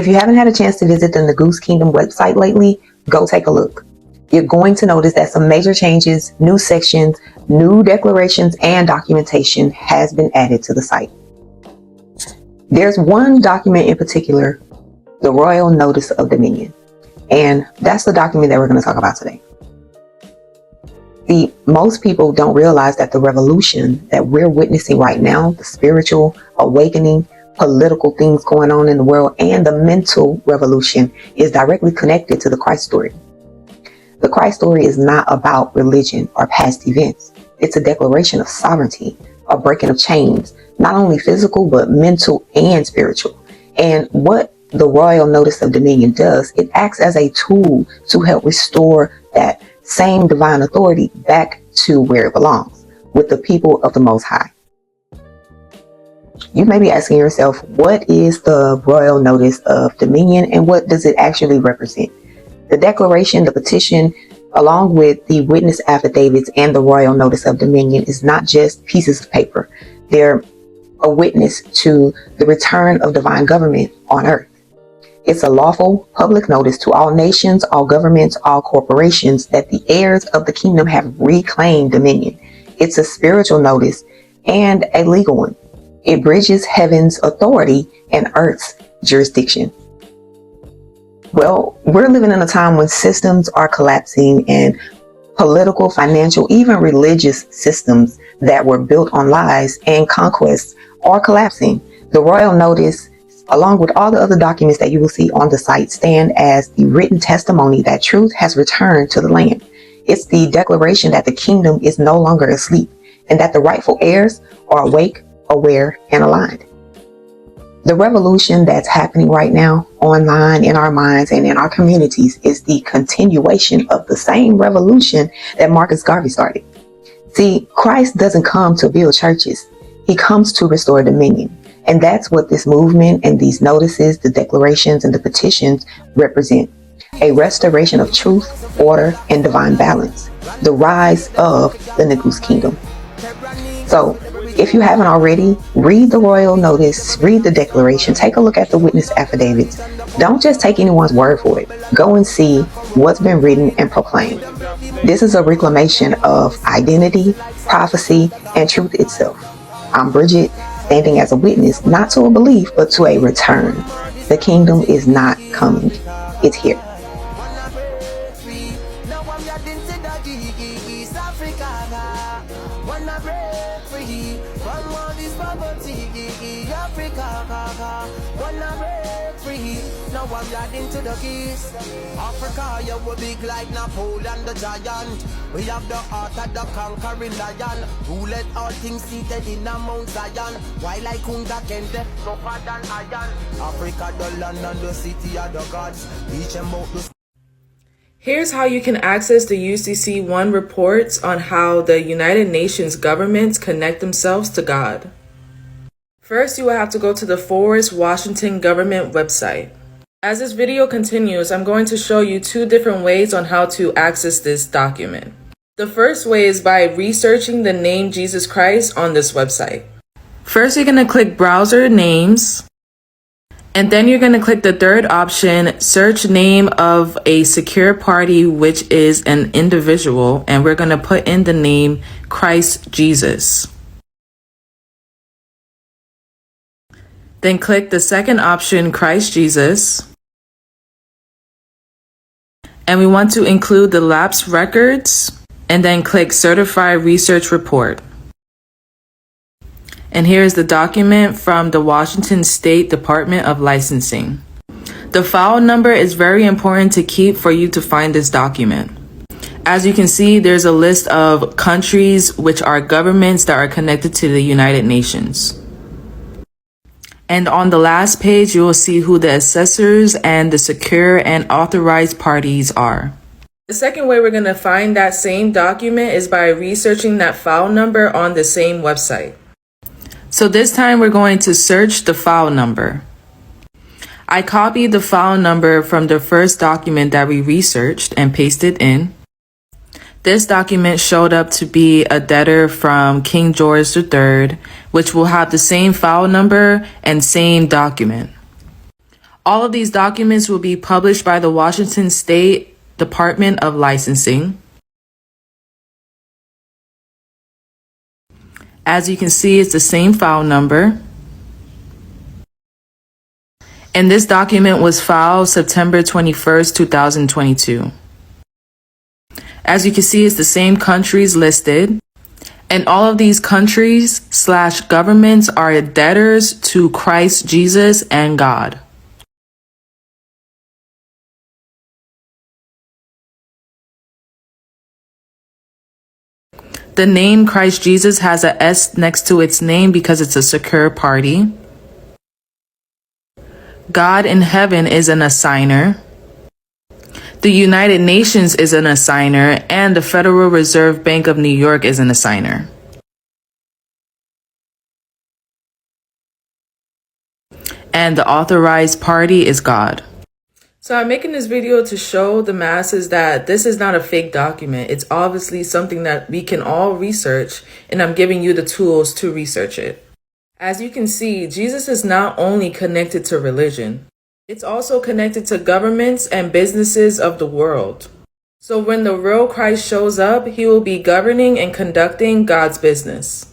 If you haven't had a chance to visit the Negus Kingdom website lately, go take a look. You're going to notice that some major changes, new sections, new declarations, and documentation has been added to the site. There's one document in particular, the Royal Notice of Dominion, and that's the document that we're going to talk about today. Most people don't realize that the revolution that we're witnessing right now, the spiritual awakening, political things going on in the world, and the mental revolution is directly connected to the Christ story. The Christ story is not about religion or past events. It's a declaration of sovereignty, a breaking of chains, not only physical, but mental and spiritual. And what the Royal Notice of Dominion does, it acts as a tool to help restore that same divine authority back to where it belongs, with the people of the Most High. You may be asking yourself, what is the Royal Notice of Dominion and what does it actually represent? The declaration, the petition, along with the witness affidavits and the Royal Notice of Dominion is not just pieces of paper. They're a witness to the return of divine government on earth. It's a lawful public notice to all nations, all governments, all corporations that the heirs of the kingdom have reclaimed dominion. It's a spiritual notice and a legal one. It bridges heaven's authority and earth's jurisdiction. Well, we're living in a time when systems are collapsing and political, financial, even religious systems that were built on lies and conquests are collapsing. The Royal Notice, along with all the other documents that you will see on the site, stand as the written testimony that truth has returned to the land. It's the declaration that the kingdom is no longer asleep and that the rightful heirs are awake, aware, and aligned. The revolution that's happening right now online in our minds and in our communities is the continuation of the same revolution that Marcus Garvey started. See, Christ doesn't come to build churches. He comes to restore dominion. And that's what this movement and these notices, the declarations and the petitions represent. A restoration of truth, order, and divine balance. The rise of the Negus Kingdom. So, if you haven't already, read the Royal Notice, read the declaration, take a look at the witness affidavits. Don't just take anyone's word for it. Go and see what's been written and proclaimed. This is a reclamation of identity, prophecy, and truth itself. I'm Bridget, standing as a witness, not to a belief, but to a return. The kingdom is not coming. It's here. I'm heading to the east. Africa, you will big like Napoleon the giant. We have the heart of the conquering lion, who let all things seated in a Mount Zion. Why like Kunga Kente, tougher than iron. Africa, the land and the city of the gods. Reach them out the... Here's how you can access the UCC One reports on how the United Nations governments connect themselves to God. First, you will have to go to the Forest Washington government website. As this video continues, I'm going to show you two different ways on how to access this document. The first way is by researching the name Jesus Christ on this website. First, you're going to click Browser Names, and then you're going to click the third option, Search Name of a Secure Party, which is an individual, and we're going to put in the name Christ Jesus. Then click the second option, Christ Jesus. And we want to include the lapse records, and then click Certify Research Report. And here's the document from the Washington State Department of Licensing. The file number is very important to keep for you to find this document. As you can see, there's a list of countries which are governments that are connected to the United Nations. And on the last page, you will see who the assessors and the secure and authorized parties are. The second way we're going to find that same document is by researching that file number on the same website. So this time we're going to search the file number. I copied the file number from the first document that we researched and pasted in. This document showed up to be a debtor from King George III, which will have the same file number and same document. All of these documents will be published by the Washington State Department of Licensing. As you can see, it's the same file number. And this document was filed September 21st, 2022. As you can see, it's the same countries listed. And all of these countries/governments are debtors to Christ Jesus and God. The name Christ Jesus has a S next to its name because it's a secure party. God in heaven is an assigner. The United Nations is an assigner, and the Federal Reserve Bank of New York is an assigner. And the authorized party is God. So I'm making this video to show the masses that this is not a fake document. It's obviously something that we can all research, and I'm giving you the tools to research it. As you can see, Jesus is not only connected to religion, it's also connected to governments and businesses of the world. So when the real Christ shows up, he will be governing and conducting God's business.